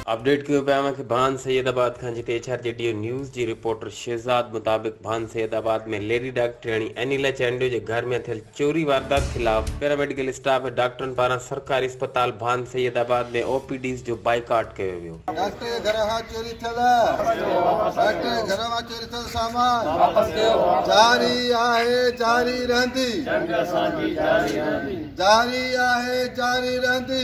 Update कयो पिया कि भान सैयदाबाद खां जिते HRJDO न्यूज़ जी रिपोर्टर शहजाद मुताबिक़ भान सैयदाबाद में लेडी डॉक्टराणी अनिला चांडियो जे घर में थियल चोरी वारदात खिलाफ पैरामेडिकल स्टाफ ऐं डॉक्टरनि पारां सरकारी अस्पताल भान सैयदाबाद में OPDs जो बाइकाट कयो वियो। डॉक्टर के घर खां चोरी थियल डॉक्टर के घर मां चोरी थियल सामान जारी आहे जारी रहंदी जारी रहंदी।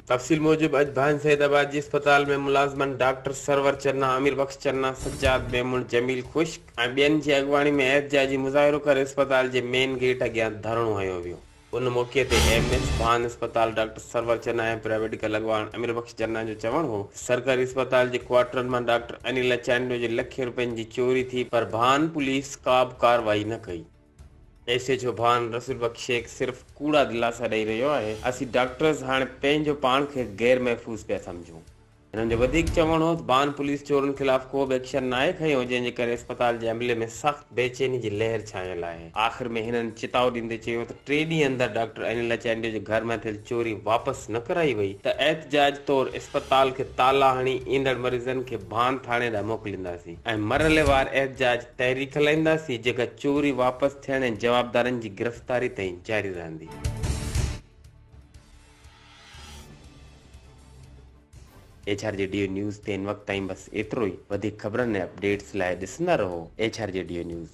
तफसील मूजिब अज भान सैयदाबाद जी अस्पताल में मुलाजमन डॉक्टर सरवर चन्ना, अमीर बख्श चन्ना, सज्जाद मेमून, जमील खुश्क ऐं ॿियनि जी अॻवाणी में एहतजाजी मुज़ाहिरो करे अस्पताल जे मेन गेट अॻियां धरणो हयो वियो। उन मौके ते MS भान अस्पताल डॉक्टर सरवर चन्ना ऐं पैरामेडिकल अॻवान अमीर बख्श चन्ना जो चवणु हो सरकारी अस्पताल जे क्वार्टरनि मां डॉक्टर अनिला चांडियो जे लखे रुपयनि जी चोरी थी, पर भान पुलिस का बि कार्रवाई न कई। SHO भान रसूल बख्श शेख सिर्फ़ कूड़ा दिलासा ॾेई रहियो आहे। असीं डॉक्टर्स हाणे पंहिंजो पाण खे गैर महफ़ूज़ पिया सम्झूं। हिननि जो वधीक चवणु हो भान पुलिस चोरनि ख़िलाफ़ को बि एक्शन नाहे खयो, जंहिंजे करे अस्पताल जे अमले में सख़्त बेचैनी जी लहर छायल आहे। आख़िर में हिननि चिताव ॾींदे चयो त 3 ॾींहं अंदरि डॉक्टर अनिला चांडियो जे घर में थियल चोरी वापसि न कराई वई त एहतजाज तौरु अस्पताल खे ताला हणी ईंदड़ मरीज़नि खे भान थाणे ॾांहुं मोकिलींदासीं ऐं मरहलेवार एहतजाज तहरीक हलाईंदासीं जेका चोरी वापसि थियण ऐं जवाबदारनि जी गिरफ़्तारी ताईं जारी रहंदी। HRJDO न्यूज़ ते इन वक़्त ताईं बस एतिरो ई। वधीक ख़बरनि ऐं अपडेट्स लाइ ॾिसंदा रहो HRJDO न्यूज़।